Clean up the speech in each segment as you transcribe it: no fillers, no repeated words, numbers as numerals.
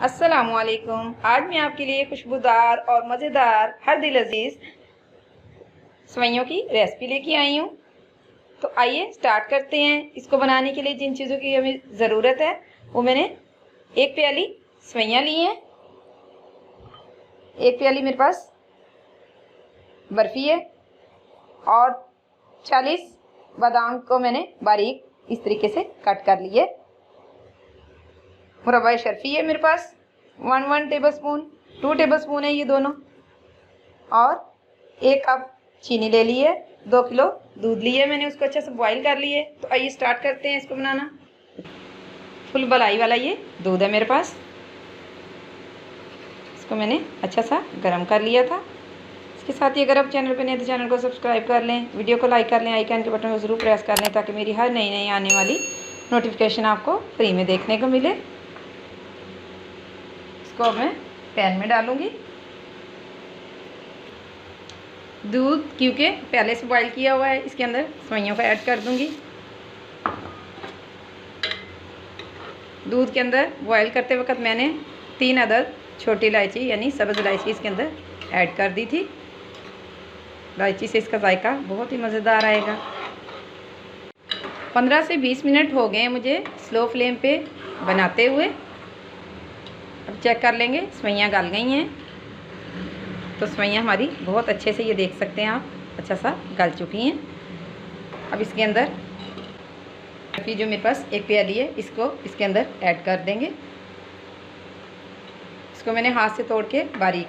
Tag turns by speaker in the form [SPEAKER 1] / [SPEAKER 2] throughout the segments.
[SPEAKER 1] अस्सलामुअलैकुम। आज मैं आपके लिए खुशबूदार और मज़ेदार हर दिल अजीज़ सेवइयों की रेसिपी लेके आई हूँ। तो आइए स्टार्ट करते हैं। इसको बनाने के लिए जिन चीज़ों की हमें ज़रूरत है वो मैंने एक प्याली सेवइयाँ ली हैं, एक प्याली मेरे पास बर्फ़ी है और 40 बादाम को मैंने बारीक इस तरीके से कट कर लिए। मुरब्बा शर्फ़ी है मेरे पास 1 टेबल स्पून, 2 टेबल स्पून है ये दोनों, और 1 कप चीनी ले ली है, 2 किलो दूध लिए मैंने, उसको अच्छे से बॉईल कर लिए। तो आइए स्टार्ट करते हैं इसको बनाना। फुल बलाई वाला ये दूध है मेरे पास, इसको मैंने अच्छा सा गर्म कर लिया था। इसके साथ ही अगर आप चैनल पर नए तो चैनल को सब्सक्राइब कर लें, वीडियो को लाइक कर लें, आइकन के बटन को ज़रूर प्रेस कर लें ताकि मेरी हर नई आने वाली नोटिफिकेशन आपको फ्री में देखने को मिले। इसको मैं पैन में डालूंगी। दूध क्योंकि पहले से बॉईल किया हुआ है, इसके अंदर सेवइयों को ऐड कर दूंगी। दूध के अंदर बॉईल करते वक्त मैंने 3 अदद छोटी इलायची यानी सब्ज़ इलायची इसके अंदर ऐड कर दी थी। इलायची से इसका जायका बहुत ही मज़ेदार आएगा। 15 से 20 मिनट हो गए मुझे स्लो फ्लेम पे बनाते हुए। अब चेक कर लेंगे, सेवइयाँ गल गई हैं। तो सेवइयाँ हमारी बहुत अच्छे से, ये देख सकते हैं आप, अच्छा सा गल चुकी हैं। अब इसके अंदर बर्फ़ी जो मेरे पास एक प्याली है, इसको इसके अंदर ऐड कर देंगे। इसको मैंने हाथ से तोड़ के बारीक,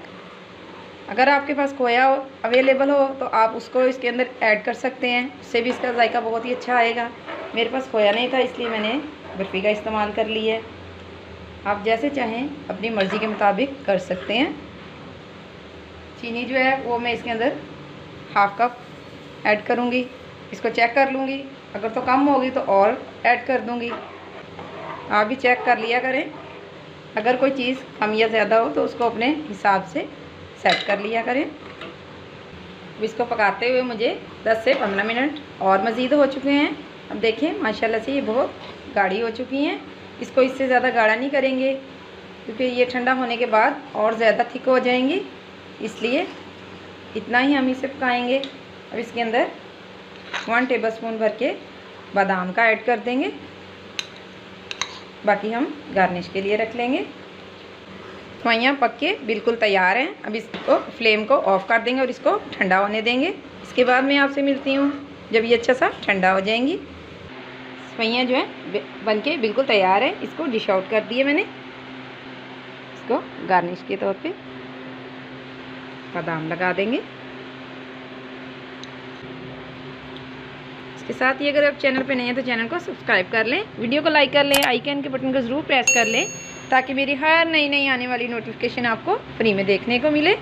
[SPEAKER 1] अगर आपके पास खोया अवेलेबल हो तो आप उसको इसके अंदर ऐड कर सकते हैं, उससे भी इसका जायका बहुत ही अच्छा आएगा। मेरे पास खोया नहीं था इसलिए मैंने बर्फ़ी का इस्तेमाल कर लिया है। आप जैसे चाहें अपनी मर्ज़ी के मुताबिक कर सकते हैं। चीनी जो है वो मैं इसके अंदर 1/2 कप ऐड करूँगी। इसको चेक कर लूँगी, अगर तो कम होगी तो और ऐड कर दूँगी। आप भी चेक कर लिया करें, अगर कोई चीज़ कम या ज़्यादा हो तो उसको अपने हिसाब से सेट कर लिया करें। अब इसको पकाते हुए मुझे 10 से 15 मिनट और मज़ीद हो चुके हैं। अब देखें माशाल्लाह से ये बहुत गाढ़ी हो चुकी हैं। इसको इससे ज़्यादा गाढ़ा नहीं करेंगे क्योंकि ये ठंडा होने के बाद और ज़्यादा थिक हो जाएंगी, इसलिए इतना ही हम इसे पकाएंगे। अब इसके अंदर 1 टेबल स्पून भर के बादाम का ऐड कर देंगे, बाकी हम गार्निश के लिए रख लेंगे। सेवइयाँ पक के बिल्कुल तैयार हैं। अब इसको फ्लेम को ऑफ़ कर देंगे और इसको ठंडा होने देंगे। इसके बाद मैं आपसे मिलती हूँ जब ये अच्छा सा ठंडा हो जाएंगी। सेवइयाँ जो है बन के बिल्कुल तैयार है। इसको डिश आउट कर दिए मैंने। इसको गार्निश के तौर पे बादाम लगा देंगे। इसके साथ ही अगर आप चैनल पे नए हैं तो चैनल को सब्सक्राइब कर लें, वीडियो को लाइक कर लें, आइकन के बटन को ज़रूर प्रेस कर लें ताकि मेरी हर नई आने वाली नोटिफिकेशन आपको फ्री में देखने को मिले।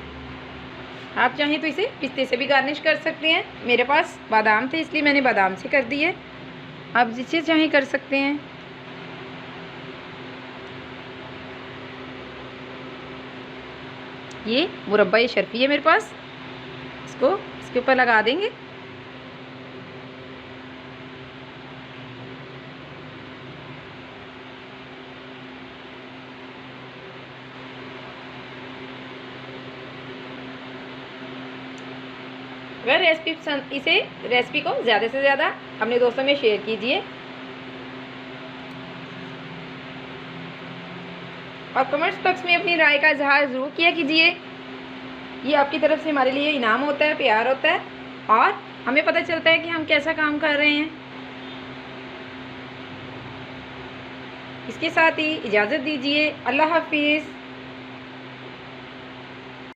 [SPEAKER 1] आप चाहें तो इसे पिस्ते से भी गार्निश कर सकते हैं। मेरे पास बादाम थे इसलिए मैंने बादाम से कर दिए, आप जिससे चाहें कर सकते हैं। ये मुरब्बा शर्फ़ी है मेरे पास, इसको इसके ऊपर लगा देंगे। अगर रेसिपी पसंद, इसे रेसिपी को ज़्यादा से ज़्यादा अपने दोस्तों में शेयर कीजिए और कमेंट्स बॉक्स में अपनी राय का इजहार ज़रूर किया कीजिए। ये आपकी तरफ से हमारे लिए इनाम होता है, प्यार होता है और हमें पता चलता है कि हम कैसा काम कर रहे हैं। इसके साथ ही इजाज़त दीजिए। अल्लाह हाफिज़।